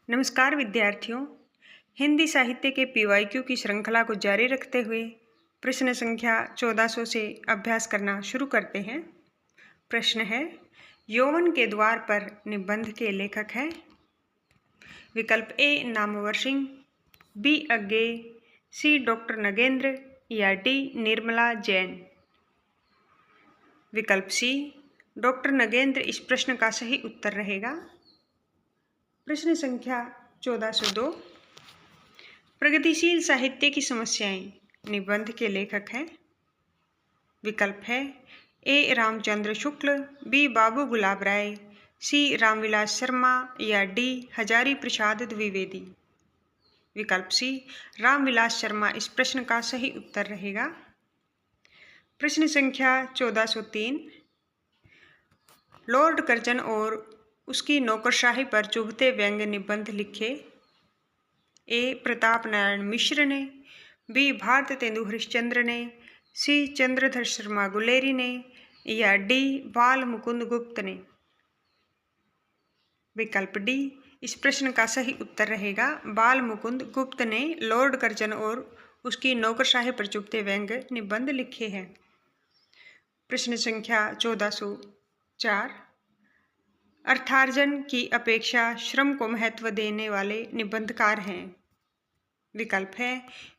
नमस्कार विद्यार्थियों। हिंदी साहित्य के पीवाईक्यू की श्रृंखला को जारी रखते हुए प्रश्न संख्या 1400 से अभ्यास करना शुरू करते हैं। प्रश्न है, यौवन के द्वार पर निबंध के लेखक हैं। विकल्प ए नामवर सिंह, बी अज्ञेय, सी डॉक्टर नगेंद्र या डी निर्मला जैन। विकल्प सी डॉक्टर नगेंद्र इस प्रश्न का सही उत्तर रहेगा। प्रश्न संख्या 1402, प्रगतिशील साहित्य की समस्याएं निबंध के लेखक हैं। विकल्प है ए रामचंद्र शुक्ल, बी बाबू गुलाब राय, सी रामविलास शर्मा या डी हजारी प्रसाद द्विवेदी। विकल्प सी रामविलास शर्मा इस प्रश्न का सही उत्तर रहेगा। प्रश्न संख्या 1403, लॉर्ड कर्जन और उसकी नौकरशाही पर चुभते व्यंग्य निबंध लिखे। ए प्रताप नारायण मिश्र ने, बी भारत तेंदु हरिश्चंद्र ने, सी चंद्रधर शर्मा गुलेरी ने या डी बाल मुकुंद गुप्त ने। विकल्प डी इस प्रश्न का सही उत्तर रहेगा। बाल मुकुंद गुप्त ने लॉर्ड कर्जन और उसकी नौकरशाही पर चुभते व्यंग्य निबंध लिखे हैं। प्रश्न संख्या 1404, अर्थार्जन की अपेक्षा श्रम को महत्व देने वाले निबंधकार हैं। विकल्प है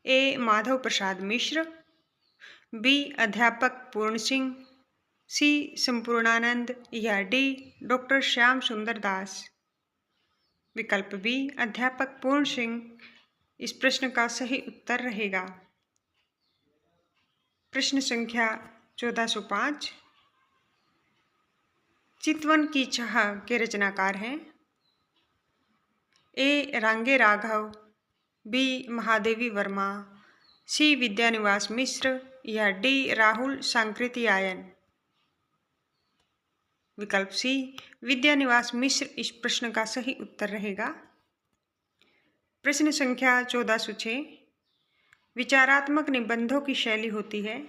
ए माधव प्रसाद मिश्र, बी अध्यापक पूर्ण सिंह, सी संपूर्णानंद या डी डॉक्टर श्याम सुंदर दास। विकल्प बी अध्यापक पूर्ण सिंह इस प्रश्न का सही उत्तर रहेगा। प्रश्न संख्या 1405, चितवन की चाह के रचनाकार हैं। ए रांगे राघव, बी महादेवी वर्मा, सी विद्यानिवास मिश्र या डी राहुल सांकृतियायन। विकल्प सी विद्यानिवास मिश्र इस प्रश्न का सही उत्तर रहेगा। प्रश्न संख्या 1406, विचारात्मक निबंधों की शैली होती है।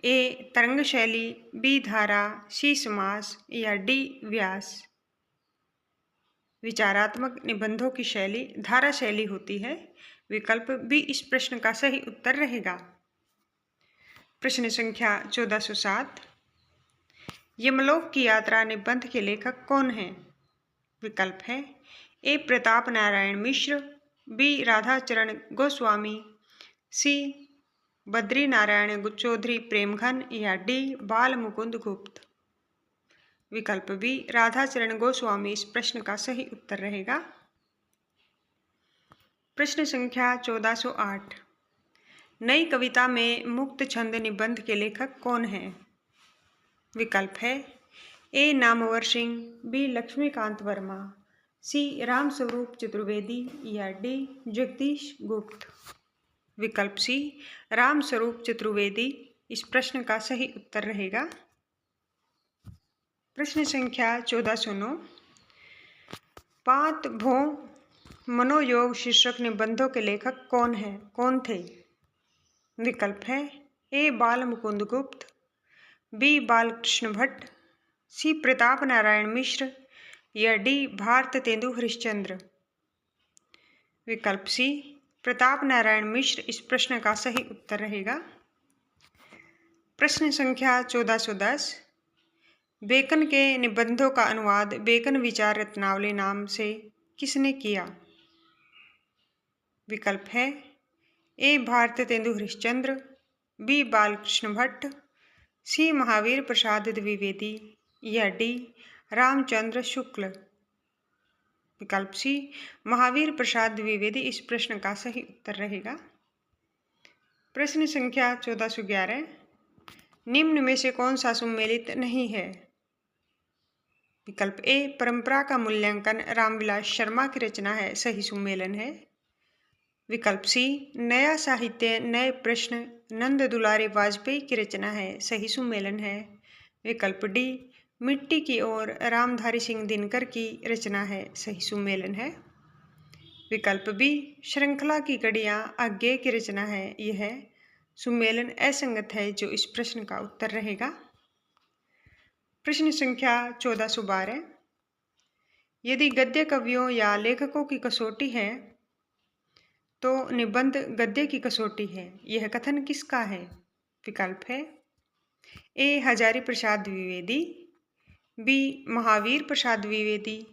ए तरंग शैली, बी धारा, सी समास या डी व्यास। विचारात्मक निबंधों की शैली धारा शैली होती है। विकल्प बी इस प्रश्न का सही उत्तर रहेगा। प्रश्न संख्या 1407, यमलोक की यात्रा निबंध के लेखक कौन हैं। विकल्प है ए प्रताप नारायण मिश्र, बी राधाचरण गोस्वामी, सी बद्री नारायण चौधरी प्रेमघन या डी बाल मुकुंद गुप्त। विकल्प बी राधाचरण गोस्वामी इस प्रश्न का सही उत्तर रहेगा। प्रश्न संख्या 1408, नई कविता में मुक्त छंद निबंध के लेखक कौन हैं। विकल्प है ए नामवर सिंह, बी लक्ष्मीकांत वर्मा, सी रामस्वरूप चतुर्वेदी या डी जगदीश गुप्त। विकल्प सी रामस्वरूप चतुर्वेदी इस प्रश्न का सही उत्तर रहेगा। प्रश्न संख्या 1409, पात भो मनोयोग शीर्षक निबंधों के लेखक कौन थे। विकल्प है ए बाल मुकुंद गुप्त, बी बालकृष्ण भट्ट, सी प्रताप नारायण मिश्र या डी भारत तेंदु हरिश्चंद्र। विकल्प सी प्रताप नारायण मिश्र इस प्रश्न का सही उत्तर रहेगा। प्रश्न संख्या 1410, बेकन के निबंधों का अनुवाद बेकन विचार रत्नावली नाम से किसने किया। विकल्प है ए भारत तेंदु हरिश्चंद्र, बी बालकृष्ण भट्ट, सी महावीर प्रसाद द्विवेदी या डी रामचंद्र शुक्ल। विकल्प सी महावीर प्रसाद द्विवेदी इस प्रश्न का सही उत्तर रहेगा। प्रश्न संख्या 1411, निम्न में से कौन सा सुमेलित नहीं है। विकल्प ए परंपरा का मूल्यांकन रामविलास शर्मा की रचना है, सही सुमेलन है। विकल्प सी नया साहित्य नए प्रश्न नंद दुलारे वाजपेयी की रचना है, सही सुमेलन है। विकल्प डी मिट्टी की ओर रामधारी सिंह दिनकर की रचना है, सही सुमेलन है। विकल्प बी श्रृंखला की कड़ियाँ अज्ञेय की रचना है, यह सुमेलन असंगत है, जो इस प्रश्न का उत्तर रहेगा। प्रश्न संख्या 1412, यदि गद्य कवियों या लेखकों की कसौटी है तो निबंध गद्य की कसौटी है। यह कथन किसका है? विकल्प है ए हजारी प्रसाद द्विवेदी, बी महावीर प्रसाद द्विवेदी,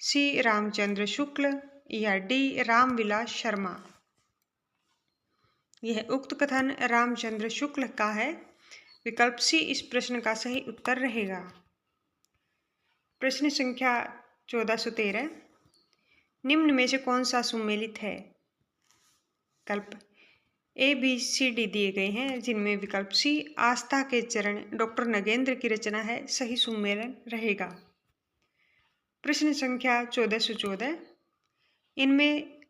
सी रामचंद्र शुक्ल या डी रामविलास शर्मा। यह उक्त कथन रामचंद्र शुक्ल का है। विकल्प सी इस प्रश्न का सही उत्तर रहेगा। प्रश्न संख्या 1413, निम्न में से कौन सा सुमेलित है? विकल्प ए बी सी डी दिए गए हैं, जिनमें विकल्प सी आस्था के चरण डॉक्टर नगेंद्र की रचना है, सही सुमेलन रहेगा। प्रश्न संख्या 1414, इनमें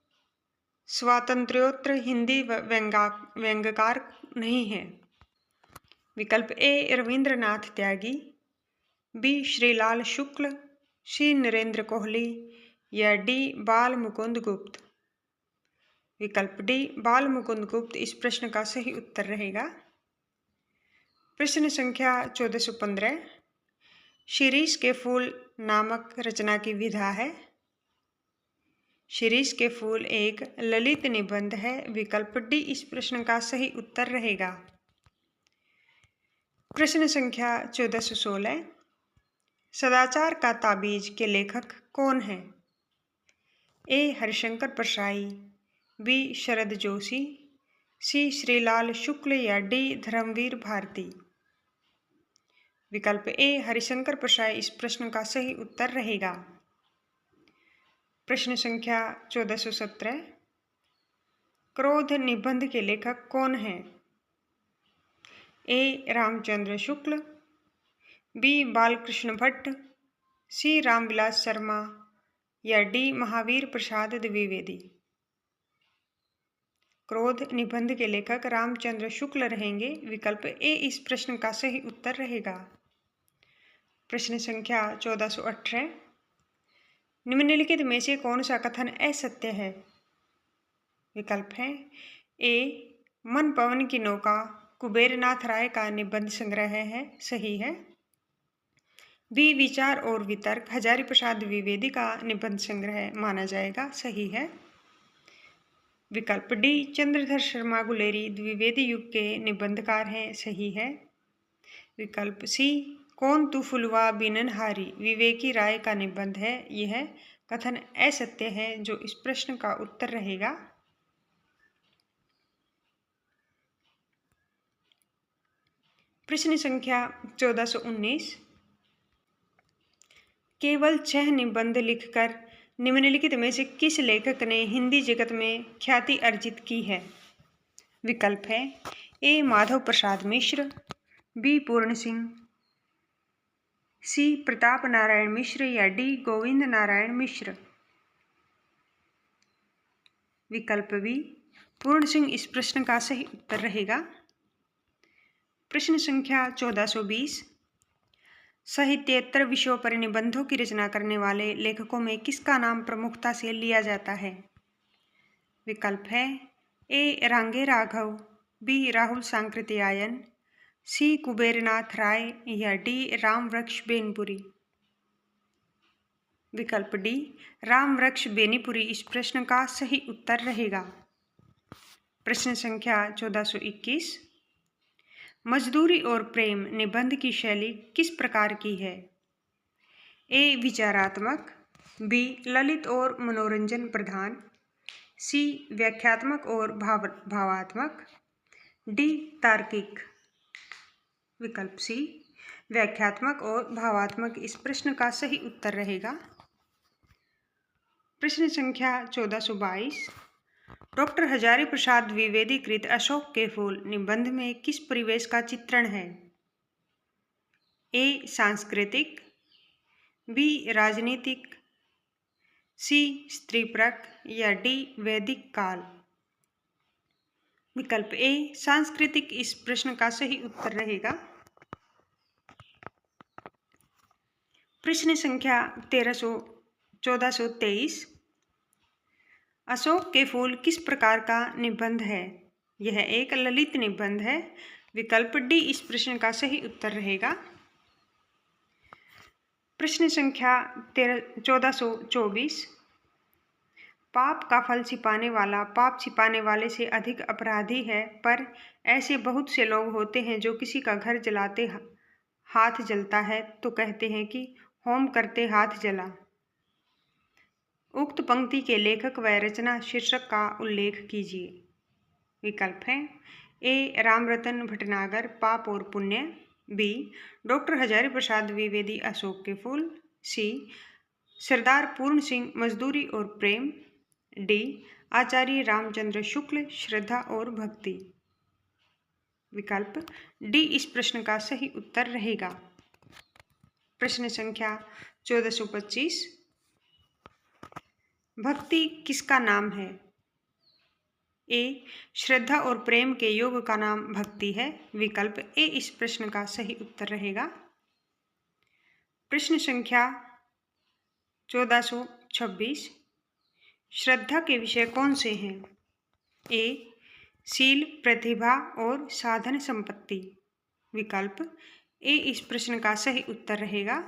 स्वातंत्र्योत्तर हिंदी व्यंग्यकार नहीं है। विकल्प ए रविंद्रनाथ त्यागी, बी श्रीलाल शुक्ल, सी नरेंद्र कोहली या डी बाल मुकुंद गुप्त। विकल्प डी बाल मुकुंद गुप्त इस प्रश्न का सही उत्तर रहेगा। प्रश्न संख्या 1415, शिरीष के फूल नामक रचना की विधा है। शिरीष के फूल एक ललित निबंध है। विकल्प डी इस प्रश्न का सही उत्तर रहेगा। प्रश्न संख्या 1416, सदाचार का ताबीज के लेखक कौन है? ए हरिशंकर परसाई, बी शरद जोशी, सी श्रीलाल शुक्ल या डी धर्मवीर भारती। विकल्प ए हरिशंकर परसाई इस प्रश्न का सही उत्तर रहेगा। प्रश्न संख्या 1417, क्रोध निबंध के लेखक कौन है? ए रामचंद्र शुक्ल, बी बालकृष्ण भट्ट, सी रामविलास शर्मा या डी महावीर प्रसाद द्विवेदी। क्रोध निबंध के लेखक रामचंद्र शुक्ल रहेंगे। विकल्प ए इस प्रश्न का सही उत्तर रहेगा। प्रश्न संख्या 1418, निम्नलिखित में से कौन सा कथन असत्य है? विकल्प है ए मन पवन की नौका कुबेरनाथ राय का निबंध संग्रह है, सही है। बी विचार और वितर्क हजारी प्रसाद द्विवेदी का निबंध संग्रह माना जाएगा, सही है। विकल्प डी चंद्रधर शर्मा गुलेरी द्विवेदी युग के निबंधकार हैं, सही है। विकल्प सी कौन तू फुलवा बीननहारी विवेकी राय का निबंध है, यह कथन असत्य है, जो इस प्रश्न का उत्तर रहेगा। प्रश्न संख्या 1419, केवल 6 निबंध लिखकर निम्नलिखित में से किस लेखक ने हिंदी जगत में ख्याति अर्जित की है? विकल्प है ए माधव प्रसाद मिश्र, बी पूर्ण सिंह, सी प्रताप नारायण मिश्र या डी गोविंद नारायण मिश्र। विकल्प बी पूर्ण सिंह इस प्रश्न का सही उत्तर रहेगा। प्रश्न संख्या 1420, साहित्येतर विषयों पर निबंधों की रचना करने वाले लेखकों में किसका नाम प्रमुखता से लिया जाता है? विकल्प है ए रांगे राघव, बी राहुल सांकृत्यायन, सी कुबेरनाथ राय या डी रामवृक्ष बेनीपुरी। विकल्प डी रामवृक्ष बेनीपुरी इस प्रश्न का सही उत्तर रहेगा। प्रश्न संख्या 1421, मजदूरी और प्रेम निबंध की शैली किस प्रकार की है? ए विचारात्मक, बी ललित और मनोरंजन प्रधान, सी व्याख्यात्मक और भावात्मक, डी तार्किक। विकल्प सी व्याख्यात्मक और भावात्मक इस प्रश्न का सही उत्तर रहेगा। प्रश्न संख्या 1422, डॉक्टर हजारी प्रसाद द्विवेदी कृत अशोक के फूल निबंध में किस परिवेश का चित्रण है? ए सांस्कृतिक, बी राजनीतिक, सी स्त्रीपरक या डी वैदिक काल। विकल्प ए सांस्कृतिक इस प्रश्न का सही उत्तर रहेगा। प्रश्न संख्या 1423, अशोक के फूल किस प्रकार का निबंध है? यह एक ललित निबंध है। विकल्प डी इस प्रश्न का सही उत्तर रहेगा। प्रश्न संख्या 1424। पाप का फल छिपाने वाला पाप छिपाने वाले से अधिक अपराधी है, पर ऐसे बहुत से लोग होते हैं जो किसी का घर जलाते हाथ जलता है तो कहते हैं कि होम करते हाथ जला। उक्त पंक्ति के लेखक व रचना शीर्षक का उल्लेख कीजिए। विकल्प हैं ए रामरतन भटनागर पाप और पुण्य, बी डॉक्टर हजारी प्रसाद द्विवेदी अशोक के फूल, सी सरदार पूर्ण सिंह मजदूरी और प्रेम, डी आचार्य रामचंद्र शुक्ल श्रद्धा और भक्ति। विकल्प डी इस प्रश्न का सही उत्तर रहेगा। प्रश्न संख्या 1425। भक्ति किसका नाम है? ए श्रद्धा और प्रेम के योग का नाम भक्ति है। विकल्प ए इस प्रश्न का सही उत्तर रहेगा। प्रश्न संख्या 1426। श्रद्धा के विषय कौन से हैं? ए शील प्रतिभा और साधन संपत्ति। विकल्प ए इस प्रश्न का सही उत्तर रहेगा।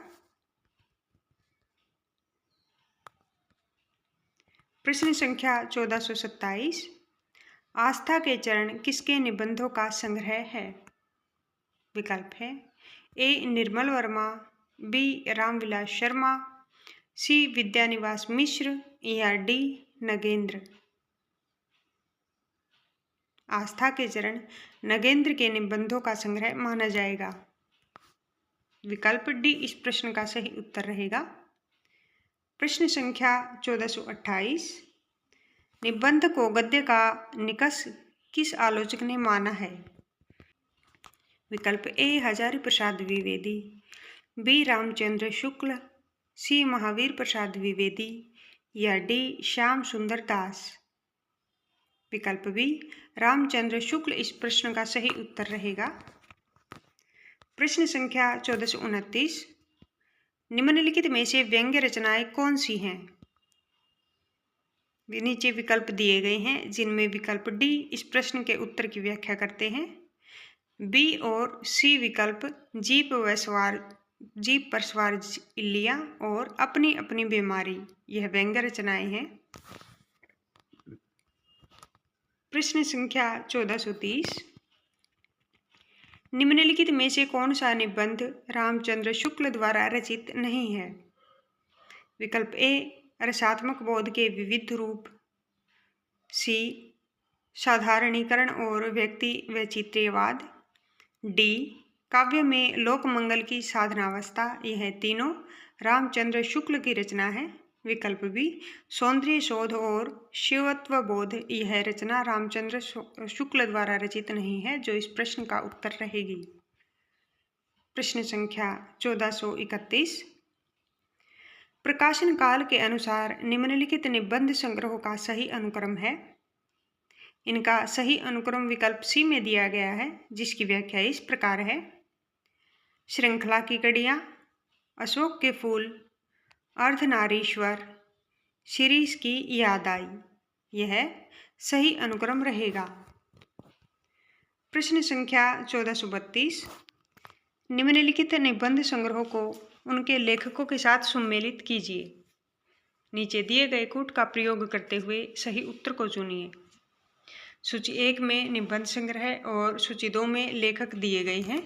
प्रश्न संख्या 1427। आस्था के चरण किसके निबंधों का संग्रह है? विकल्प है ए निर्मल वर्मा, बी रामविलास शर्मा, सी विद्यानिवास मिश्र या डी नगेंद्र। आस्था के चरण नगेंद्र के निबंधों का संग्रह माना जाएगा। विकल्प डी इस प्रश्न का सही उत्तर रहेगा। प्रश्न संख्या 1428। निबंध को गद्य का निकष किस आलोचक ने माना है? विकल्प ए हजारी प्रसाद द्विवेदी, बी रामचंद्र शुक्ल, सी महावीर प्रसाद द्विवेदी या डी श्याम सुंदर दास। विकल्प बी रामचंद्र शुक्ल इस प्रश्न का सही उत्तर रहेगा। प्रश्न संख्या 1429। निम्नलिखित में से व्यंग्य रचनाएं कौन सी हैं? नीचे विकल्प दिए गए हैं जिनमें विकल्प डी इस प्रश्न के उत्तर की व्याख्या करते हैं। बी और सी विकल्प जीप पर सवार इल्लियां और अपनी अपनी बीमारी, यह व्यंग्य रचनाएं हैं। प्रश्न संख्या 1430। निम्नलिखित में से कौन सा निबंध रामचंद्र शुक्ल द्वारा रचित नहीं है? विकल्प ए रसात्मक बोध के विविध रूप, सी साधारणीकरण और व्यक्ति वैचित्र्यवाद, डी काव्य में लोक मंगल की साधनावस्था, यह तीनों रामचंद्र शुक्ल की रचना है। विकल्प बी सौंदर्य शोध और शिवत्व बोध, यह रचना रामचंद्र शुक्ल द्वारा रचित नहीं है, जो इस प्रश्न का उत्तर रहेगी। प्रश्न संख्या 1431। प्रकाशन काल के अनुसार निम्नलिखित निबंध संग्रहों का सही अनुक्रम है। इनका सही अनुक्रम विकल्प सी में दिया गया है, जिसकी व्याख्या इस प्रकार है। श्रृंखला की कड़ियाँ, अशोक के फूल, अर्धनारीश्वर, शिरीष की याद आई, यह सही अनुक्रम रहेगा। प्रश्न संख्या 1432। निम्नलिखित निबंध संग्रहों को उनके लेखकों के साथ सम्मिलित कीजिए। नीचे दिए गए कूट का प्रयोग करते हुए सही उत्तर को चुनिए। सूची 1 में निबंध संग्रह और सूची 2 में लेखक दिए गए हैं,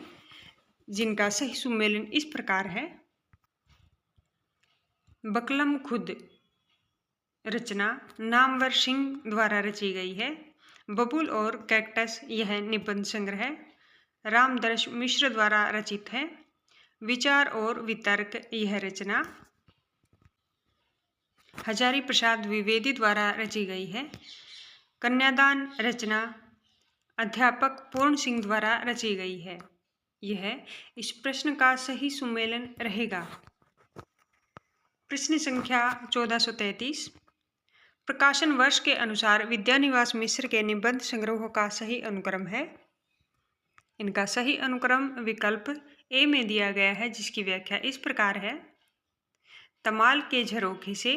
जिनका सही सुमेलन इस प्रकार है। बकलम खुद रचना नामवर सिंह द्वारा रची गई है। बबूल और कैक्टस, यह निबंध संग्रह रामदर्श मिश्र द्वारा रचित है। विचार और वितर्क, यह रचना हजारी प्रसाद द्विवेदी द्वारा रची गई है। कन्यादान रचना अध्यापक पूर्ण सिंह द्वारा रची गई है। यह इस प्रश्न का सही सुमेलन रहेगा। प्रश्न संख्या 1433। प्रकाशन वर्ष के अनुसार विद्यानिवास मिश्र के निबंध संग्रहों का सही अनुक्रम है। इनका सही अनुक्रम विकल्प ए में दिया गया है, जिसकी व्याख्या इस प्रकार है। तमाल के झरोखे से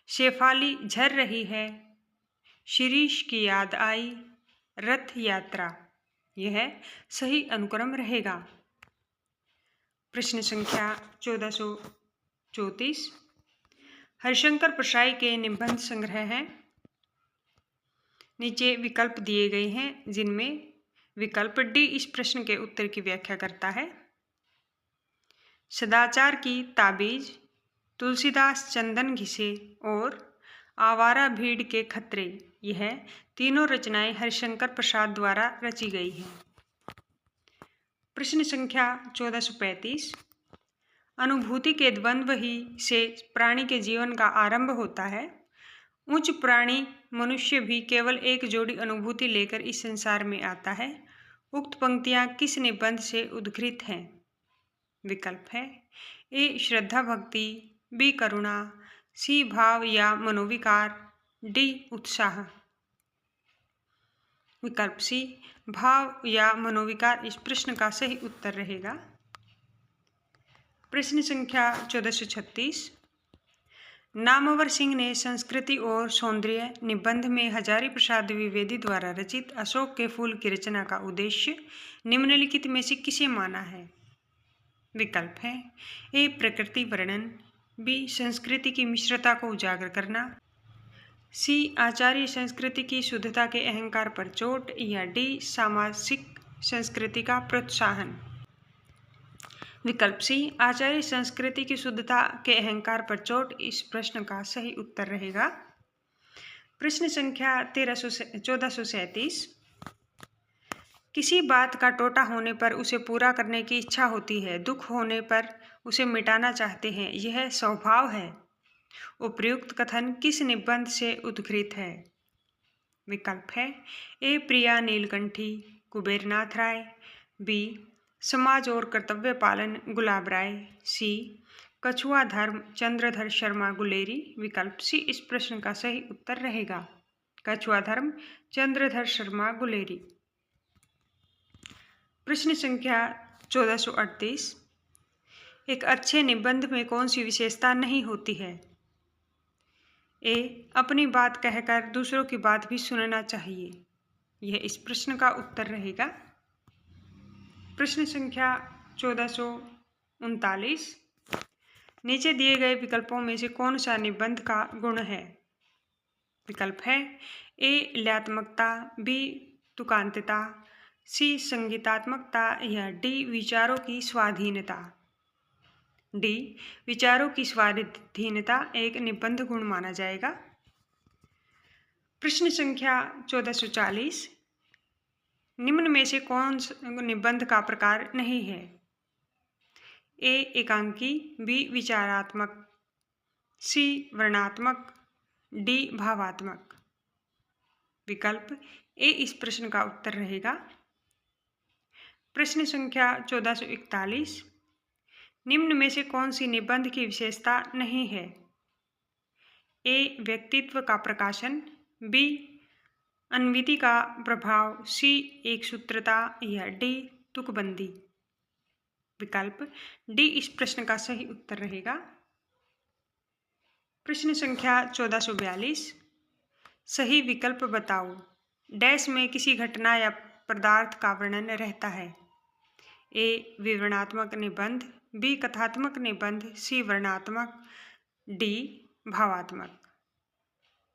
शेफाली झर रही है, शिरीष की याद आई, रथ यात्रा, यह सही अनुक्रम रहेगा। प्रश्न संख्या 1434 हरिशंकर परसाई के निबंध संग्रह हैं। नीचे विकल्प दिए गए हैं जिनमें विकल्प डी इस प्रश्न के उत्तर की व्याख्या करता है। सदाचार की ताबीज, तुलसीदास चंदन घिसे और आवारा भीड़ के खतरे, यह तीनों रचनाएं हरिशंकर प्रसाद द्वारा रची गई हैं। प्रश्न संख्या 1435 अनुभूति के द्वंद्व ही से प्राणी के जीवन का आरंभ होता है। उच्च प्राणी मनुष्य भी केवल एक जोड़ी अनुभूति लेकर इस संसार में आता है। उक्त पंक्तियां किस निबंध से उद्धृत हैं? विकल्प है ए श्रद्धा भक्ति, बी करुणा, सी भाव या मनोविकार, डी उत्साह। विकल्प सी भाव या मनोविकार इस प्रश्न का सही उत्तर रहेगा। प्रश्न संख्या 1436 नामवर सिंह ने संस्कृति और सौंदर्य निबंध में हजारी प्रसाद द्विवेदी द्वारा रचित अशोक के फूल की रचना का उद्देश्य निम्नलिखित में से किसे माना है? विकल्प है ए प्रकृति वर्णन, बी संस्कृति की मिश्रता को उजागर करना, सी आचार्य संस्कृति की शुद्धता के अहंकार पर चोट, या डी सामाजिक संस्कृति का प्रोत्साहन। विकल्प सी आचार्य संस्कृति की शुद्धता के अहंकार पर चोट इस प्रश्न का सही उत्तर रहेगा। प्रश्न संख्या 1437 किसी बात का टोटा होने पर उसे पूरा करने की इच्छा होती है, दुख होने पर उसे मिटाना चाहते हैं, यह स्वभाव है। उपर्युक्त कथन किस निबंध से उद्धृत है? विकल्प है ए प्रिया नीलकंठी कुबेरनाथ राय, बी समाज और कर्तव्य पालन गुलाब राय, सी कछुआ धर्म चंद्रधर शर्मा गुलेरी। विकल्प सी इस प्रश्न का सही उत्तर रहेगा। कछुआ धर्म चंद्रधर शर्मा गुलेरी। प्रश्न संख्या 1438 एक अच्छे निबंध में कौन सी विशेषता नहीं होती है? ए अपनी बात कहकर दूसरों की बात भी सुनना चाहिए, यह इस प्रश्न का उत्तर रहेगा। प्रश्न संख्या 1439 नीचे दिए गए विकल्पों में से कौन सा निबंध का गुण है? विकल्प है ए लयात्मकता, बी तुकांतता, सी संगीतात्मकता, या डी विचारों की स्वाधीनता। डी विचारों की स्वाधीनता एक निबंध गुण माना जाएगा। प्रश्न संख्या 1440 निम्न में से कौन निबंध का प्रकार नहीं है? ए एकांकी, बी विचारात्मक, सी वर्णात्मक, डी भावात्मक। विकल्प ए इस प्रश्न का उत्तर रहेगा। प्रश्न संख्या 1441 निम्न में से कौन सी निबंध की विशेषता नहीं है? ए व्यक्तित्व का प्रकाशन, बी अन्विति का प्रभाव, सी एक सूत्रता, या डी तुकबंदी। विकल्प डी इस प्रश्न का सही उत्तर रहेगा। प्रश्न संख्या 1442 सही विकल्प बताओ। डैश में किसी घटना या पदार्थ का वर्णन रहता है? ए विवरणात्मक निबंध, बी कथात्मक निबंध, सी वर्णात्मक, डी भावात्मक।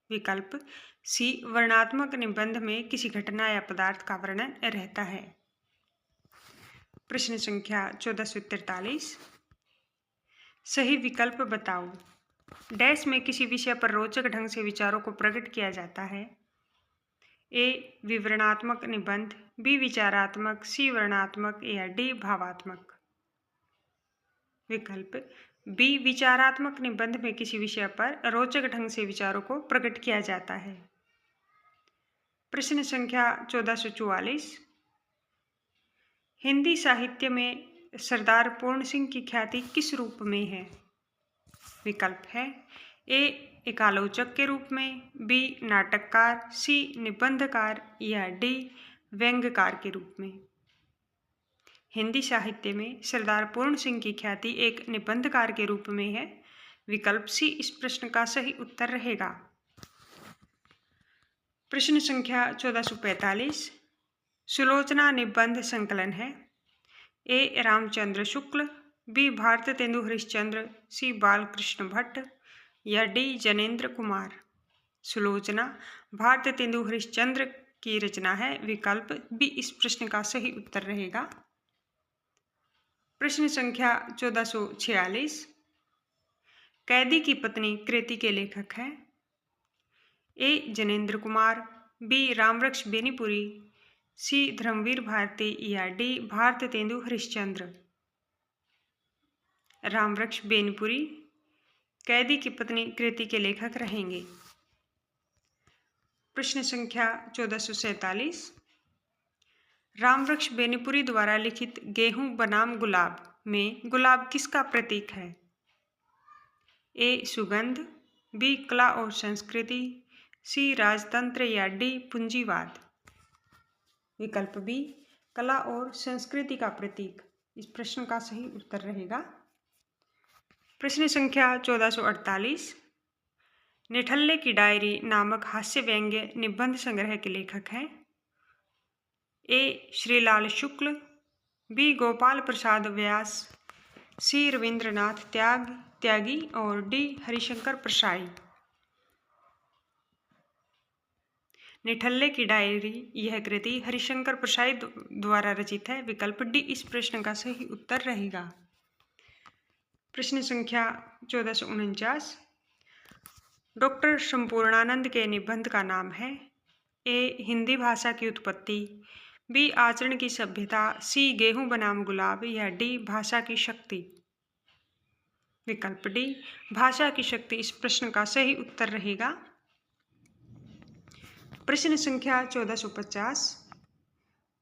विकल्प सी वर्णात्मक निबंध में किसी घटना या पदार्थ का वर्णन रहता है। प्रश्न संख्या 1443 सही विकल्प बताओ। डैश में किसी विषय पर रोचक ढंग से विचारों को प्रकट किया जाता है? ए विवरणात्मक निबंध, बी विचारात्मक, सी वर्णात्मक, या डी भावात्मक। विकल्प बी विचारात्मक निबंध में किसी विषय पर रोचक ढंग से विचारों को प्रकट किया जाता है। प्रश्न संख्या 1444 हिंदी साहित्य में सरदार पूर्ण सिंह की ख्याति किस रूप में है? विकल्प है ए एक आलोचक के रूप में, बी नाटककार, सी निबंधकार, या डी व्यंग्यकार के रूप में। हिंदी साहित्य में सरदार पूर्ण सिंह की ख्याति एक निबंधकार के रूप में है। विकल्प सी इस प्रश्न का सही उत्तर रहेगा। प्रश्न संख्या 1445 सुलोचना निबंध संकलन है। ए रामचंद्र शुक्ल, बी भारतेंदु हरिश्चंद्र, सी बालकृष्ण भट्ट या डी जनेन्द्र कुमार। सुलोचना भारतेंदु हरिश्चंद्र की रचना है। विकल्प बी इस प्रश्न का सही उत्तर रहेगा। प्रश्न संख्या 1446, कैदी की पत्नी कृति के लेखक हैं। ए जनेन्द्र कुमार, बी रामवृक्ष बेनीपुरी, सी धर्मवीर भारती या डी भारतेंदु हरिश्चंद्र। रामवृक्ष बेनीपुरी कैदी की पत्नी कृति के लेखक रहेंगे। प्रश्न संख्या 1447, रामवृक्ष बेनीपुरी द्वारा लिखित गेहूं बनाम गुलाब में गुलाब किसका प्रतीक है। ए सुगंध, बी कला और संस्कृति, सी राजतंत्र या डी पूंजीवाद। विकल्प बी कला और संस्कृति का प्रतीक इस प्रश्न का सही उत्तर रहेगा। प्रश्न संख्या 1448, निठल्ले की डायरी नामक हास्य व्यंग्य निबंध संग्रह के लेखक हैं। ए श्रीलाल शुक्ल, बी गोपाल प्रसाद व्यास, सी रविंद्रनाथ त्यागी और डी हरिशंकर प्रसाई। निठल्ले की डायरी यह कृति हरिशंकर प्रसाई द्वारा रचित है। विकल्प डी इस प्रश्न का सही उत्तर रहेगा। प्रश्न संख्या 1449, डॉक्टर संपूर्णानंद के निबंध का नाम है। ए हिंदी भाषा की उत्पत्ति, बी आचरण की सभ्यता, सी गेहूं बनाम गुलाब या डी भाषा की शक्ति। विकल्प डी भाषा की शक्ति इस प्रश्न का सही उत्तर रहेगा। प्रश्न संख्या 1450,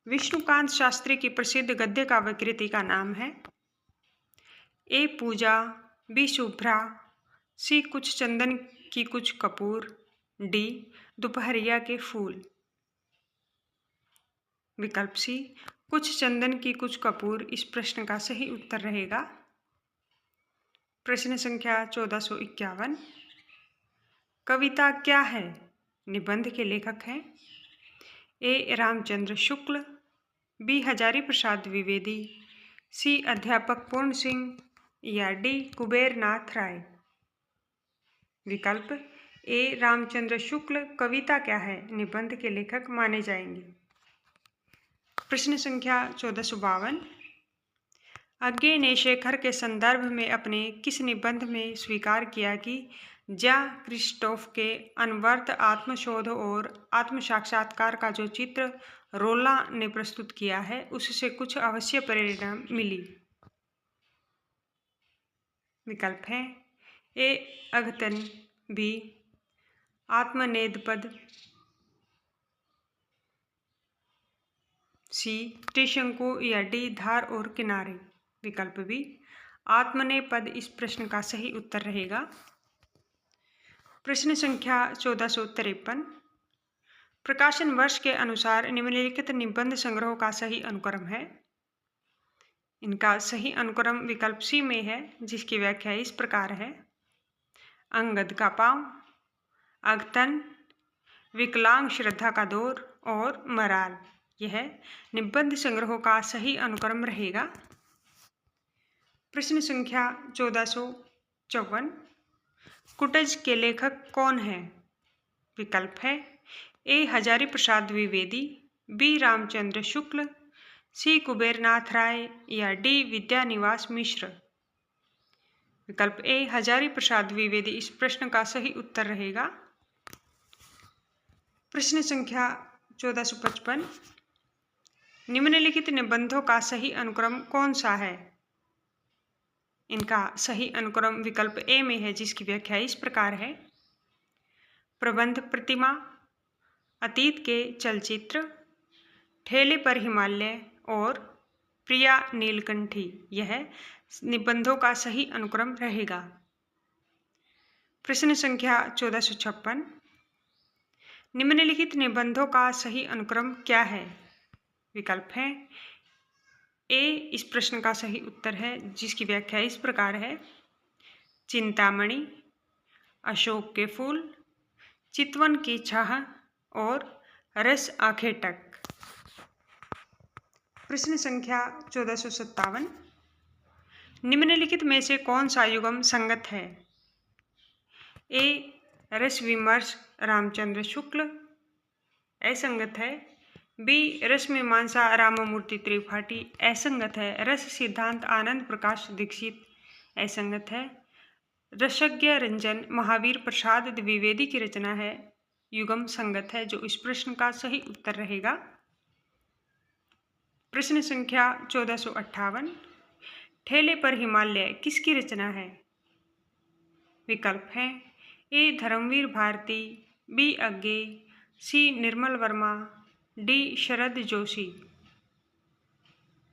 विष्णुकांत शास्त्री की प्रसिद्ध गद्य काव्य कृति का नाम है। ए पूजा, बी शुभ्रा, सी कुछ चंदन की कुछ कपूर, डी दोपहरिया के फूल। विकल्प सी कुछ चंदन की कुछ कपूर इस प्रश्न का सही उत्तर रहेगा। प्रश्न संख्या 1451, कविता क्या है निबंध के लेखक हैं। ए रामचंद्र शुक्ल, बी हजारी प्रसाद द्विवेदी, सी अध्यापक पूर्ण सिंह या डी कुबेर नाथ राय। विकल्प ए रामचंद्र शुक्ल कविता क्या है निबंध के लेखक माने जाएंगे। प्रश्न संख्या 1452, अज्ञे ने शेखर के संदर्भ में अपने किस निबंध में स्वीकार किया कि जा क्रिस्टोफ के अनवर्थ आत्मशोध और आत्म साक्षात्कार का जो चित्र रोला ने प्रस्तुत किया है उससे कुछ अवश्य प्रेरणा मिली। विकल्प है ए अघतन, बी आत्मनेदपद, सी त्रिशंकु या डी धार और किनारे। विकल्प बी आत्मनेपद इस प्रश्न का सही उत्तर रहेगा। प्रश्न संख्या 1453, प्रकाशन वर्ष के अनुसार निम्नलिखित निबंध संग्रहों का सही अनुक्रम है। इनका सही अनुक्रम विकल्प सी में है, जिसकी व्याख्या इस प्रकार है। अंगद का पांव, अघतन, विकलांग श्रद्धा का दौर और मराल यह निबंध संग्रहों का सही अनुक्रम रहेगा। प्रश्न संख्या 1454, कुटज के लेखक कौन है। विकल्प है ए हजारी प्रसाद द्विवेदी, बी रामचंद्र शुक्ल, सी कुबेरनाथ राय या डी विद्यानिवास मिश्र। विकल्प ए हजारी प्रसाद द्विवेदी इस प्रश्न का सही उत्तर रहेगा। प्रश्न संख्या 1455, निम्नलिखित निबंधों का सही अनुक्रम कौन सा है। इनका सही अनुक्रम विकल्प ए में है, जिसकी व्याख्या इस प्रकार है। प्रबंध प्रतिमा, अतीत के चलचित्र, ठेले पर हिमालय और प्रिया नीलकंठी यह निबंधों का सही अनुक्रम रहेगा। प्रश्न संख्या 1456, निम्नलिखित निबंधों का सही अनुक्रम क्या है। विकल्प है ए इस प्रश्न का सही उत्तर है, जिसकी व्याख्या इस प्रकार है। चिंतामणि, अशोक के फूल, चितवन की छाह और रस आंखें टक। प्रश्न संख्या 1457, निम्नलिखित में से कौन सा युगम संगत है? ए रस विमर्श रामचंद्र शुक्ल असंगत है। बी रस मीमांसा राममूर्ति त्रिपाठी असंगत है। रस सिद्धांत आनंद प्रकाश दीक्षित असंगत है। रसज्ञ रंजन महावीर प्रसाद द्विवेदी की रचना है, युगम संगत है। जो इस प्रश्न का सही उत्तर रहेगा। प्रश्न संख्या 1458, ठेले पर हिमालय किसकी रचना है? विकल्प हैं ए धर्मवीर भारती, बी अज्ञे, सी निर्मल वर्मा, डी शरद जोशी।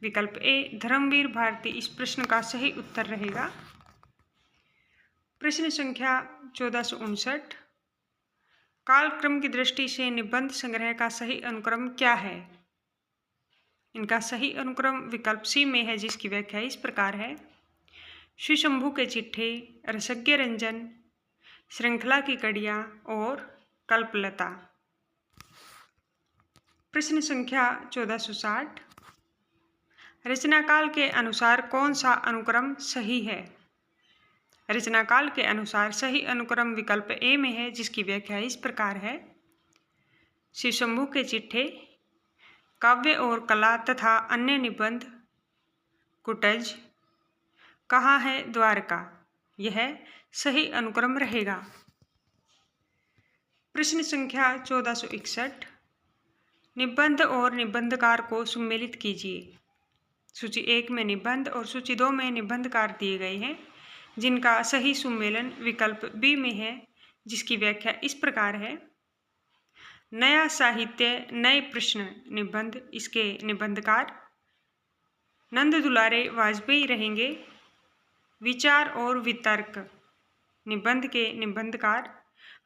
विकल्प ए धर्मवीर भारती इस प्रश्न का सही उत्तर रहेगा। प्रश्न संख्या 1459, कालक्रम की दृष्टि से निबंध संग्रह का सही अनुक्रम क्या है? इनका सही अनुक्रम विकल्प सी में है, जिसकी व्याख्या इस प्रकार है। श्री शंभू के चिट्ठे, रसज्ञ रंजन, श्रृंखला की कड़ियाँ और कल्पलता। प्रश्न संख्या 1460, रचनाकाल के अनुसार कौन सा अनुक्रम सही है? रचनाकाल के अनुसार सही अनुक्रम विकल्प ए में है, जिसकी व्याख्या इस प्रकार है। श्री शंभू के चिट्ठे, काव्य और कला तथा अन्य निबंध, कुटज, कहाँ है द्वारका, यह सही अनुक्रम रहेगा। प्रश्न संख्या 1461, निबंध और निबंधकार को सम्मिलित कीजिए। सूची 1 में निबंध और सूची 2 में निबंधकार दिए गए हैं, जिनका सही सम्मेलन विकल्प बी में है, जिसकी व्याख्या इस प्रकार है। नया साहित्य नए प्रश्न निबंध, इसके निबंधकार नंद दुलारे वाजपेयी रहेंगे। विचार और वितर्क निबंध के निबंधकार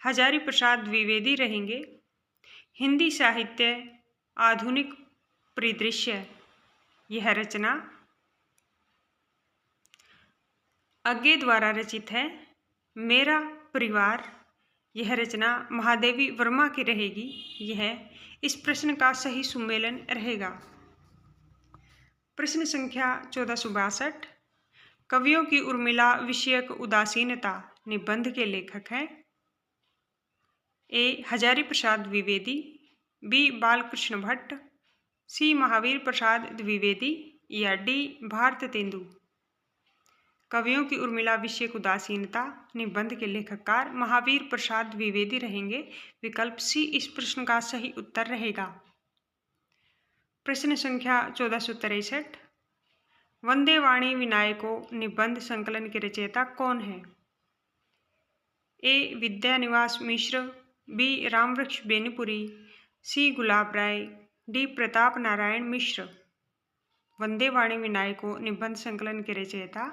हजारी प्रसाद द्विवेदी रहेंगे। हिंदी साहित्य आधुनिक परिदृश्य, यह रचना अज्ञे द्वारा रचित है। मेरा परिवार, यह रचना महादेवी वर्मा की रहेगी। यह इस प्रश्न का सही सम्मेलन रहेगा। प्रश्न संख्या 1462, कवियों की उर्मिला विषयक उदासीनता निबंध के लेखक हैं। ए हजारी प्रसाद द्विवेदी, बी बालकृष्ण भट्ट, सी महावीर प्रसाद द्विवेदी या डी भारत तेंदु। कवियों की उर्मिला विषयक उदासीनता निबंध के लेखककार महावीर प्रसाद द्विवेदी रहेंगे। विकल्प सी इस प्रश्न का सही उत्तर रहेगा। प्रश्न संख्या 1463, वंदे वाणी विनायको निबंध संकलन के रचयिता कौन है? ए विद्यानिवास मिश्र, बी रामवृक्ष बेनीपुरी, सी गुलाब राय, डी प्रताप नारायण मिश्र। वंदे वाणी विनायको निबंध संकलन के रचयिता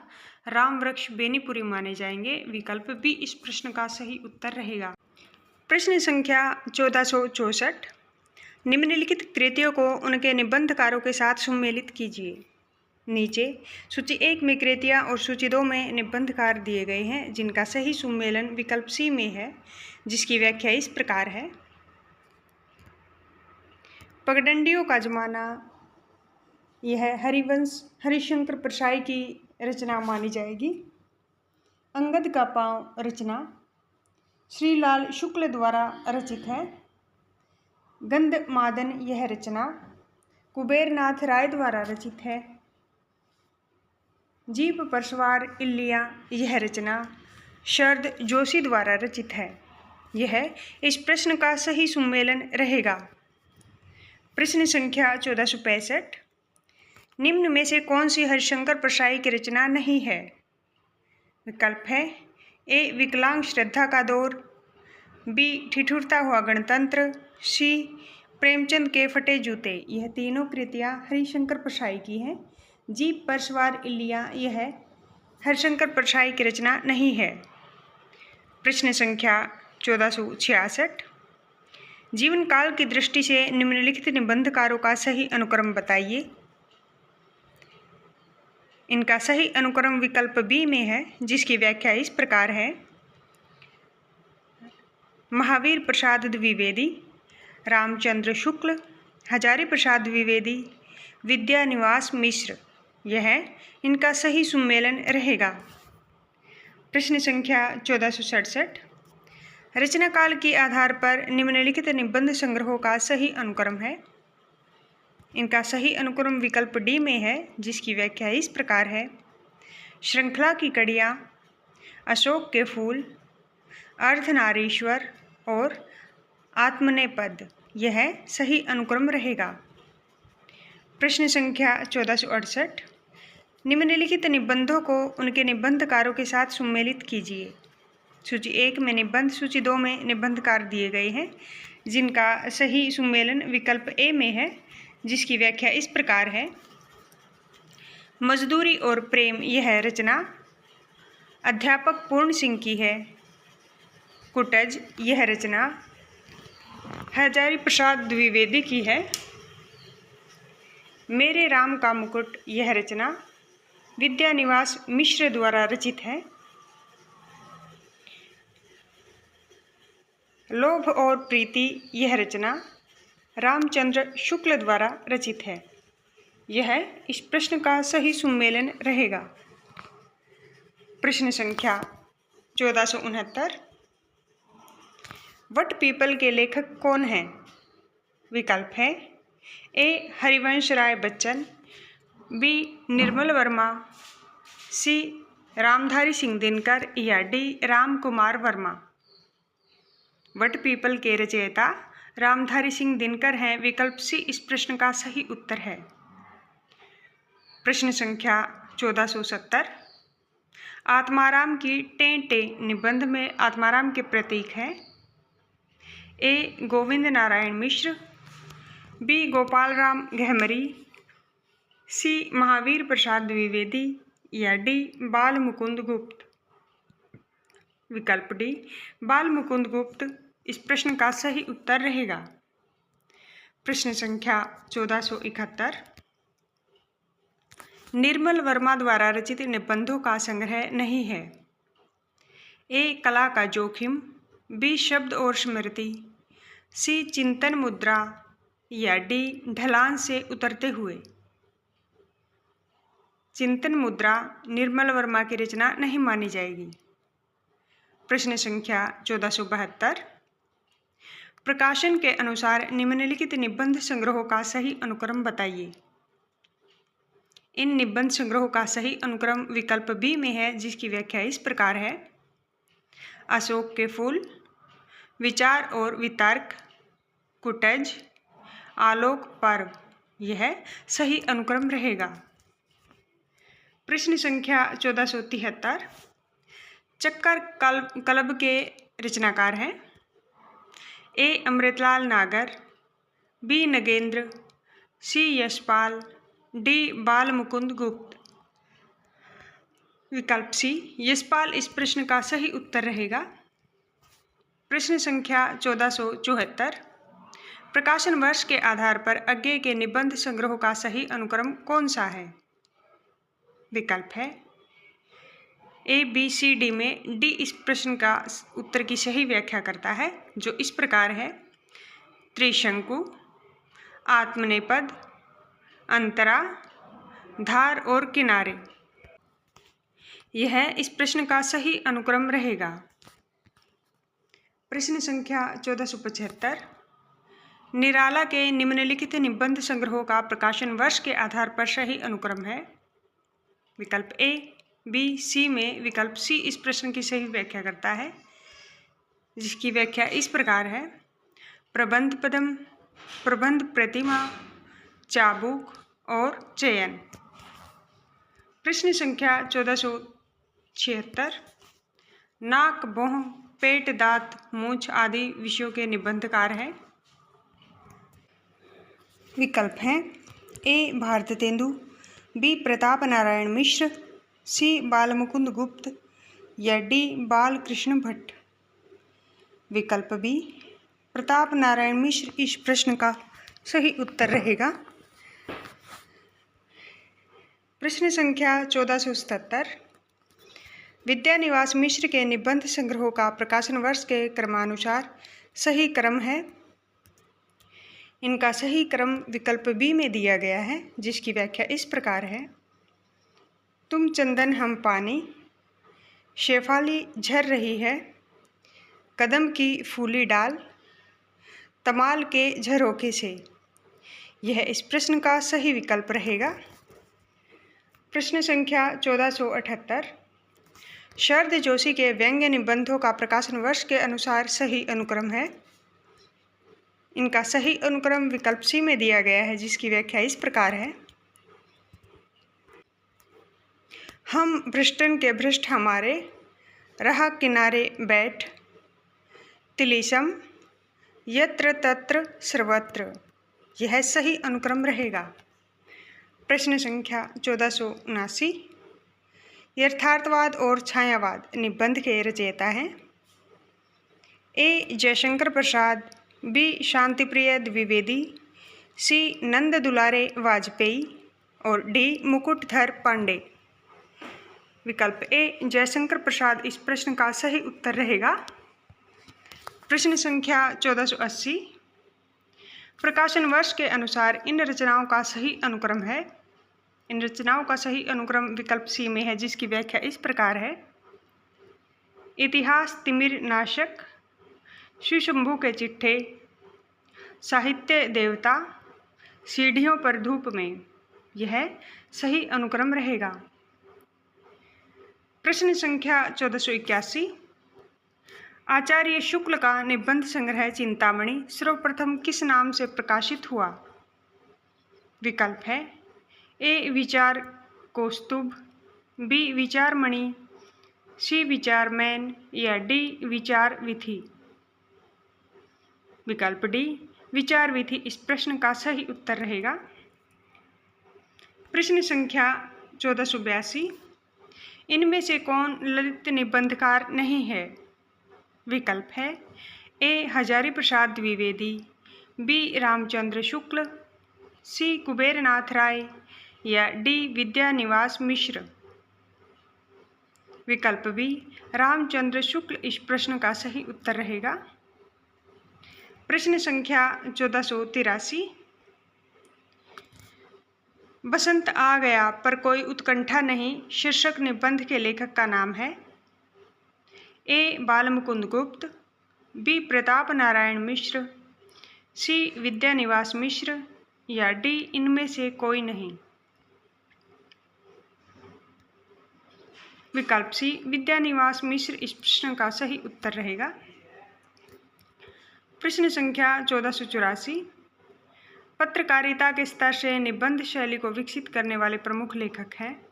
रामवृक्ष बेनीपुरी माने जाएंगे। विकल्प बी इस प्रश्न का सही उत्तर रहेगा। प्रश्न संख्या 1464, निम्नलिखित कृतियों को उनके निबंधकारों के साथ सम्मिलित कीजिए। नीचे सूची 1 में कृतियाँ और सूची 2 में निबंधकार दिए गए हैं, जिनका सही सम्मेलन विकल्प सी में है, जिसकी व्याख्या इस प्रकार है। पगडंडियों का जमाना, यह हरिवंश हरिशंकर परसाई की रचना मानी जाएगी। अंगद का पाँव रचना श्रीलाल शुक्ल द्वारा रचित है। गंधमादन, यह रचना कुबेरनाथ राय द्वारा रचित है। जीप पर सवार इल्लियाँ, यह रचना शरद जोशी द्वारा रचित है। यह इस प्रश्न का सही सम्मेलन रहेगा। प्रश्न संख्या 1465, निम्न में से कौन सी हरिशंकर परसाई की रचना नहीं है? विकल्प है ए विकलांग श्रद्धा का दौर, बी ठिठुरता हुआ गणतंत्र, सी प्रेमचंद के फटे जूते। यह तीनों कृतियाँ हरिशंकर परसाई की हैं। जीप पर सवार इल्लियाँ, यह हरिशंकर परसाई की रचना नहीं है। प्रश्न संख्या 1466, जीवन काल की दृष्टि से निम्नलिखित निबंधकारों का सही अनुक्रम बताइए। इनका सही अनुक्रम विकल्प बी में है, जिसकी व्याख्या इस प्रकार है। महावीर प्रसाद द्विवेदी, रामचंद्र शुक्ल, हजारी प्रसाद द्विवेदी, विद्यानिवास मिश्र। यह इनका सही सुमेलन रहेगा। प्रश्न संख्या 1467। रचना काल के आधार पर निम्नलिखित निबंध संग्रहों का सही अनुक्रम है। इनका सही अनुक्रम विकल्प डी में है, जिसकी व्याख्या इस प्रकार है। श्रृंखला की कड़ियाँ, अशोक के फूल, अर्धनारीश्वर और आत्मनेपद, यह सही अनुक्रम रहेगा। प्रश्न संख्या 1468। निम्नलिखित निबंधों को उनके निबंधकारों के साथ सुमेलित कीजिए। सूची 1 में निबंध, सूची 2 में निबंधकार दिए गए हैं, जिनका सही सुमेलन विकल्प ए में है, जिसकी व्याख्या इस प्रकार है। मजदूरी और प्रेम, यह रचना अध्यापक पूर्ण सिंह की है। कुटज, यह रचना हजारी प्रसाद द्विवेदी की है। मेरे राम का मुकुट, यह रचना विद्यानिवास मिश्र द्वारा रचित है। लोभ और प्रीति, यह रचना रामचंद्र शुक्ल द्वारा रचित है। यह इस प्रश्न का सही सुमेलन रहेगा। प्रश्न संख्या 1469। वट पीपल के लेखक कौन हैं? विकल्प है। ए हरिवंश राय बच्चन, बी निर्मल वर्मा, सी रामधारी सिंह दिनकर या D Ram Kumar Verma. What people के रचयिता रामधारी सिंह दिनकर हैं। विकल्प सी इस प्रश्न का सही उत्तर है। प्रश्न संख्या 1470। आत्माराम की टें निबंध में आत्माराम के प्रतीक हैं। ए गोविंद नारायण मिश्र, बी गोपाल राम गहमरी, सी महावीर प्रसाद द्विवेदी या डी बाल मुकुंद गुप्त। विकल्प डी बाल मुकुंद गुप्त इस प्रश्न का सही उत्तर रहेगा। प्रश्न संख्या 1471। निर्मल वर्मा द्वारा रचित निबंधों का संग्रह नहीं है। ए कला का जोखिम, बी शब्द और स्मृति, सी चिंतन मुद्रा या डी ढलान से उतरते हुए। चिंतन मुद्रा निर्मल वर्मा की रचना नहीं मानी जाएगी। प्रश्न संख्या 1472। प्रकाशन के अनुसार निम्नलिखित निबंध संग्रहों का सही अनुक्रम बताइए। इन निबंध संग्रहों का सही अनुक्रम विकल्प बी में है, जिसकी व्याख्या इस प्रकार है। अशोक के फूल, विचार और वितर्क, कुटज, आलोक पर्व, यह सही अनुक्रम रहेगा। प्रश्न संख्या 1473। चक्कर कलब के रचनाकार हैं। ए अमृतलाल नागर, बी नगेंद्र, सी यशपाल, डी बाल मुकुंद गुप्त। विकल्प सी यशपाल इस प्रश्न का सही उत्तर रहेगा। प्रश्न संख्या 1474। प्रकाशन वर्ष के आधार पर आगे के निबंध संग्रहों का सही अनुक्रम कौन सा है? विकल्प है। ए बी सी डी में डी इस प्रश्न का उत्तर की सही व्याख्या करता है, जो इस प्रकार है। त्रिशंकु, आत्मनेपद, अंतरा, धार और किनारे, यह इस प्रश्न का सही अनुक्रम रहेगा। प्रश्न संख्या 1475। निराला के निम्नलिखित निबंध संग्रहों का प्रकाशन वर्ष के आधार पर सही अनुक्रम है। विकल्प ए बी सी में विकल्प सी इस प्रश्न की सही व्याख्या करता है, जिसकी व्याख्या इस प्रकार है। प्रबंध पदम, प्रबंध प्रतिमा, चाबुक और चयन। प्रश्न संख्या 1476। नाक, भौं, पेट, दांत, मूंछ आदि विषयों के निबंधकार हैं। विकल्प हैं। ए भारतेंदु, बी प्रताप नारायण मिश्र, सी बालमुकुंद गुप्त या डी बाल कृष्ण भट्ट। विकल्प बी प्रताप नारायण मिश्र इस प्रश्न का सही उत्तर रहेगा। प्रश्न संख्या 1477। विद्यानिवास मिश्र के निबंध संग्रहों का प्रकाशन वर्ष के क्रमानुसार सही क्रम है। इनका सही क्रम विकल्प बी में दिया गया है, जिसकी व्याख्या इस प्रकार है। तुम चंदन हम पानी, शेफाली झर रही है, कदम की फूली डाल, तमाल के झरोखे से। यह इस प्रश्न का सही विकल्प रहेगा। प्रश्न संख्या 1478। शरद जोशी के व्यंग्य निबंधों का प्रकाशन वर्ष के अनुसार सही अनुक्रम है। इनका सही अनुक्रम विकल्प सी में दिया गया है, जिसकी व्याख्या इस प्रकार है। हम भ्रष्टन के भ्रष्ट हमारे, रहा किनारे बैठ, तिलीसम, यत्र तत्र सर्वत्र। यह सही अनुक्रम रहेगा। प्रश्न संख्या 1479। यथार्थवाद और छायावाद निबंध के रचयिता हैं। ए जयशंकर प्रसाद, बी शांतिप्रिय द्विवेदी, सी नंद दुलारे वाजपेयी और डी मुकुटधर पांडे। विकल्प ए जयशंकर प्रसाद इस प्रश्न का सही उत्तर रहेगा। प्रश्न संख्या 1480। प्रकाशन वर्ष के अनुसार इन रचनाओं का सही अनुक्रम है। इन रचनाओं का सही अनुक्रम विकल्प सी में है, जिसकी व्याख्या इस प्रकार है। इतिहास तिमिर नाशक, शिवशंभू के चिट्ठे, साहित्य देवता, सीढ़ियों पर धूप में। यह सही अनुक्रम रहेगा। प्रश्न संख्या 1481। आचार्य शुक्ल का निबंध संग्रह चिंतामणि सर्वप्रथम किस नाम से प्रकाशित हुआ? विकल्प है। ए विचार कौस्तुभ, बी विचारमणि, सी विचारमैन या डी विचार विधि। विकल्प डी विचार विधि इस प्रश्न का सही उत्तर रहेगा। प्रश्न संख्या 1482। इनमें से कौन ललित निबंधकार नहीं है? विकल्प है। ए हजारी प्रसाद द्विवेदी, बी रामचंद्र शुक्ल, सी कुबेरनाथ राय या डी विद्यानिवास मिश्र। विकल्प बी रामचंद्र शुक्ल इस प्रश्न का सही उत्तर रहेगा। प्रश्न संख्या 1483। बसंत आ गया पर कोई उत्कंठा नहीं शीर्षक निबंध के लेखक का नाम है। ए बालमुकुंद गुप्त, बी प्रताप नारायण मिश्र, सी विद्यानिवास मिश्र या डी इनमें से कोई नहीं। विकल्प सी विद्यानिवास मिश्र इस प्रश्न का सही उत्तर रहेगा। प्रश्न संख्या 1484। पत्रकारिता के स्तर से निबंध शैली को विकसित करने वाले प्रमुख लेखक हैं।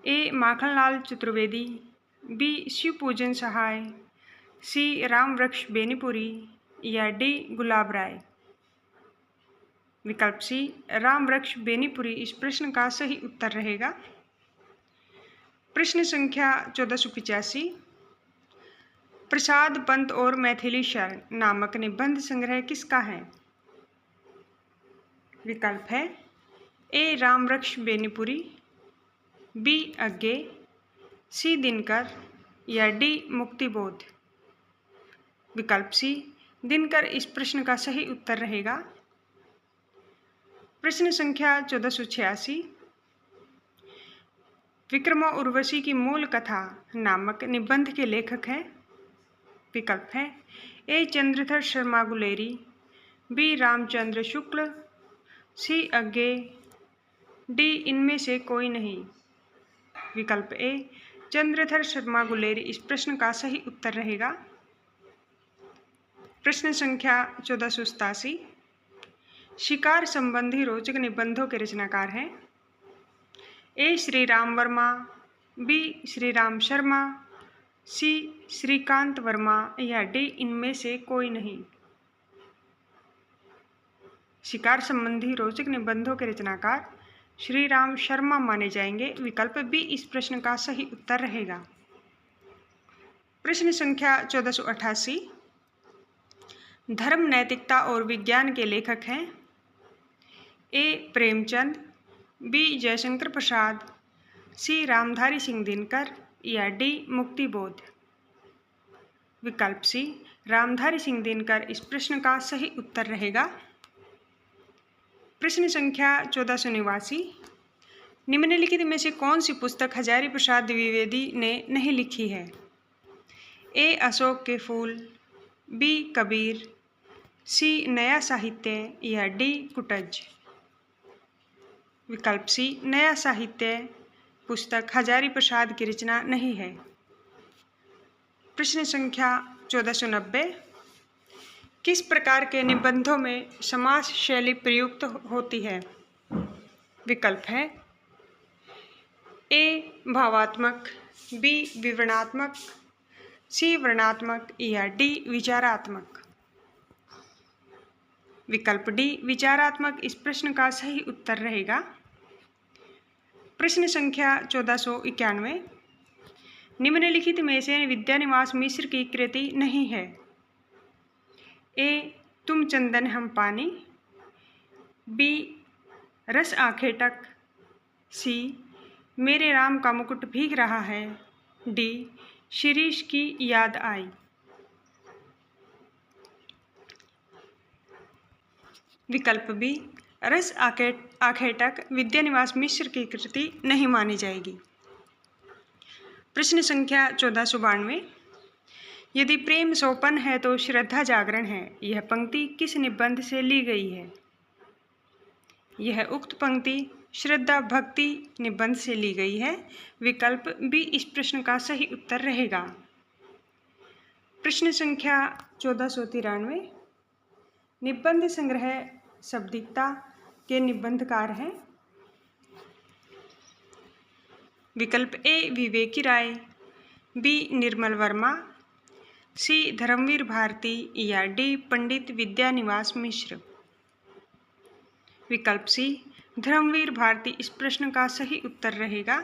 ए माखनलाल चतुर्वेदी, बी शिवपूजन सहाय, सी रामवृक्ष बेनीपुरी या डी गुलाब राय। विकल्प सी रामवृक्ष बेनीपुरी इस प्रश्न का सही उत्तर रहेगा। प्रश्न संख्या 1485। प्रसाद पंत और मैथिली शरण नामक निबंध संग्रह किसका है? विकल्प है। ए रामवृक्ष बेनीपुरी, बी अज्ञे, सी दिनकर या डी मुक्तिबोध। विकल्प सी दिनकर इस प्रश्न का सही उत्तर रहेगा। प्रश्न संख्या 1486। विक्रमा उर्वशी की मूल कथा नामक निबंध के लेखक हैं। विकल्प है। ए चंद्रधर शर्मा गुलेरी, बी रामचंद्र शुक्ल, सी अज्ञे, डी इनमें से कोई नहीं। विकल्प ए चंद्रधर शर्मा गुलेरी इस प्रश्न का सही उत्तर रहेगा। प्रश्न संख्या 1487। शिकार संबंधी रोचक निबंधों के रचनाकार हैं। ए श्री राम वर्मा, बी श्री राम शर्मा, सी श्रीकांत वर्मा या डी इनमें से कोई नहीं। शिकार संबंधी रोचक निबंधों के रचनाकार श्री राम शर्मा माने जाएंगे। विकल्प बी इस प्रश्न का सही उत्तर रहेगा। प्रश्न संख्या 1488। धर्म, नैतिकता और विज्ञान के लेखक हैं। ए प्रेमचंद, बी जयशंकर प्रसाद, सी रामधारी सिंह दिनकर या डी मुक्तिबोध। विकल्प सी रामधारी सिंह दिनकर इस प्रश्न का सही उत्तर रहेगा। प्रश्न संख्या 1489। निम्नलिखित में से कौन सी पुस्तक हजारी प्रसाद द्विवेदी ने नहीं लिखी है? ए. अशोक के फूल, बी. कबीर, सी. नया साहित्य या डी. कुटज। विकल्प सी. नया साहित्य पुस्तक हजारी प्रसाद की रचना नहीं है। प्रश्न संख्या 1490, किस प्रकार के निबंधों में समास शैली प्रयुक्त होती है? विकल्प है ए. भावात्मक, बी. विवरणात्मक, सी. वर्णनात्मक या डी. विचारात्मक। विकल्प डी. विचारात्मक इस प्रश्न का सही उत्तर रहेगा। प्रश्न संख्या 1491, निम्नलिखित में से विद्यानिवास मिश्र की कृति नहीं है? ए. तुम चंदन हम पानी, बी. रस आंखें टक, सी. मेरे राम का मुकुट भीग रहा है, डी. शिरीष की याद आई। विकल्प बी. रस आंखें टक विद्यानिवास मिश्र की कृति नहीं मानी जाएगी। प्रश्न संख्या 1492, यदि प्रेम सोपन है तो श्रद्धा जागरण है, यह पंक्ति किस निबंध से ली गई है? यह उक्त पंक्ति श्रद्धा भक्ति निबंध से ली गई है। विकल्प बी इस प्रश्न का सही उत्तर रहेगा। प्रश्न संख्या 1493, निबंध संग्रह शब्दिकता के निबंधकार हैं? विकल्प ए. विवेकी राय, बी. निर्मल वर्मा, सी. धर्मवीर भारती या डी. पंडित विद्यानिवास मिश्र। विकल्प सी. धर्मवीर भारती इस प्रश्न का सही उत्तर रहेगा।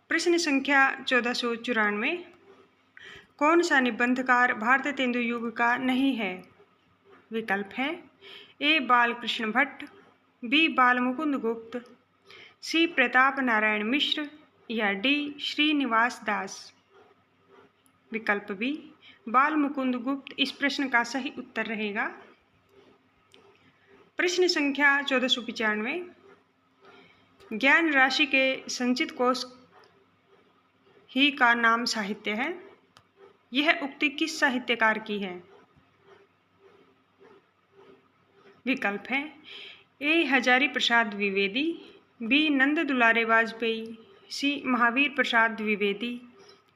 प्रश्न संख्या 1494, कौन सा निबंधकार भारत तेंदु युग का नहीं है? विकल्प है ए. बालकृष्ण भट्ट, बी. बाल मुकुंद गुप्त, सी. प्रताप नारायण मिश्र या डी. श्रीनिवास दास। विकल्प बी. बाल मुकुंद गुप्त इस प्रश्न का सही उत्तर रहेगा। प्रश्न संख्या 1495, ज्ञान राशि के संचित कोश ही का नाम साहित्य है, यह उक्ति किस साहित्यकार की है? विकल्प है ए. हजारी प्रसाद द्विवेदी, बी. नंद दुलारे वाजपेयी, सी. महावीर प्रसाद द्विवेदी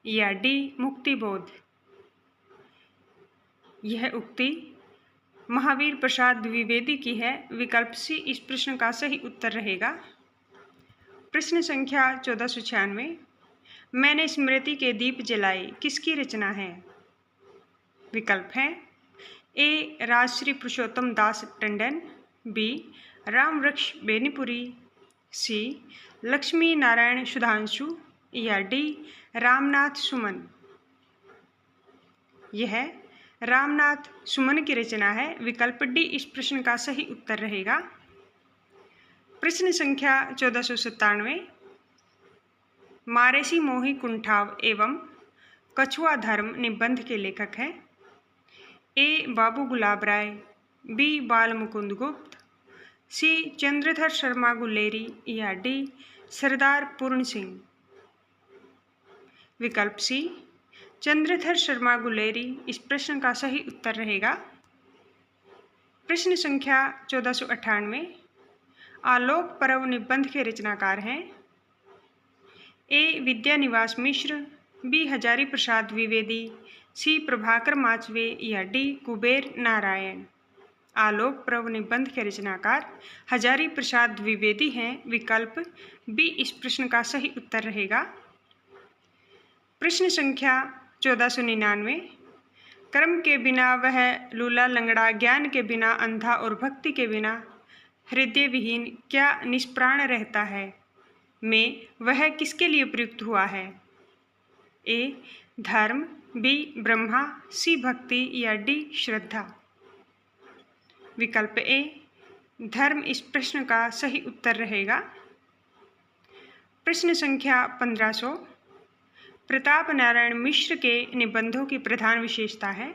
या डी. मुक्तिबोध। यह उक्ति महावीर प्रसाद द्विवेदी की है। विकल्प सी इस प्रश्न का सही उत्तर रहेगा। प्रश्न संख्या 1496, मैंने स्मृति के दीप जलाए किसकी रचना है? विकल्प है ए. राजश्री पुरुषोत्तम दास टंडन, बी. राम वृक्ष बेनीपुरी, सी. लक्ष्मी नारायण सुधांशु या डी. रामनाथ सुमन। यह रामनाथ सुमन की रचना है। विकल्प डी इस प्रश्न का सही उत्तर रहेगा। प्रश्न संख्या 1497, मारेसी मोही कुंठाव एवं कछुआ धर्म निबंध के लेखक हैं? ए. बाबू गुलाब राय, बी. बाल मुकुंद गुप्त, सी. चंद्रधर शर्मा गुलेरी या डी. सरदार पूर्ण सिंह। विकल्प सी. चंद्रधर शर्मा गुलेरी इस प्रश्न का सही उत्तर रहेगा। प्रश्न संख्या 1498, आलोक पर्व निबंध के रचनाकार हैं? ए. विद्यानिवास मिश्र, बी. हजारी प्रसाद द्विवेदी, सी. प्रभाकर माचवे या डी. कुबेर नारायण। आलोक पर्व निबंध के रचनाकार हजारी प्रसाद द्विवेदी हैं। विकल्प बी इस प्रश्न का सही उत्तर रहेगा। प्रश्न संख्या 1499, कर्म के बिना वह लूला लंगड़ा, ज्ञान के बिना अंधा और भक्ति के बिना हृदय विहीन क्या निष्प्राण रहता है, में वह किसके लिए प्रयुक्त हुआ है? ए. धर्म, बी. ब्रह्मा, सी. भक्ति या डी. श्रद्धा। विकल्प ए. धर्म इस प्रश्न का सही उत्तर रहेगा। प्रश्न संख्या 1500, प्रताप नारायण मिश्र के निबंधों की प्रधान विशेषता है?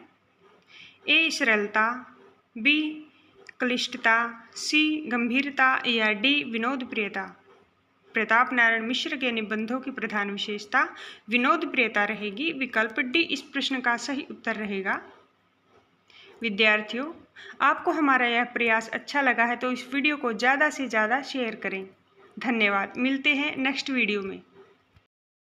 ए. सरलता, बी. क्लिष्टता, सी गंभीरता या डी विनोदप्रियता। प्रताप नारायण मिश्र के निबंधों की प्रधान विशेषता विनोदप्रियता रहेगी। विकल्प डी इस प्रश्न का सही उत्तर रहेगा। विद्यार्थियों, आपको हमारा यह प्रयास अच्छा लगा है तो इस वीडियो को ज़्यादा से ज़्यादा शेयर करें। धन्यवाद। मिलते हैं नेक्स्ट वीडियो में।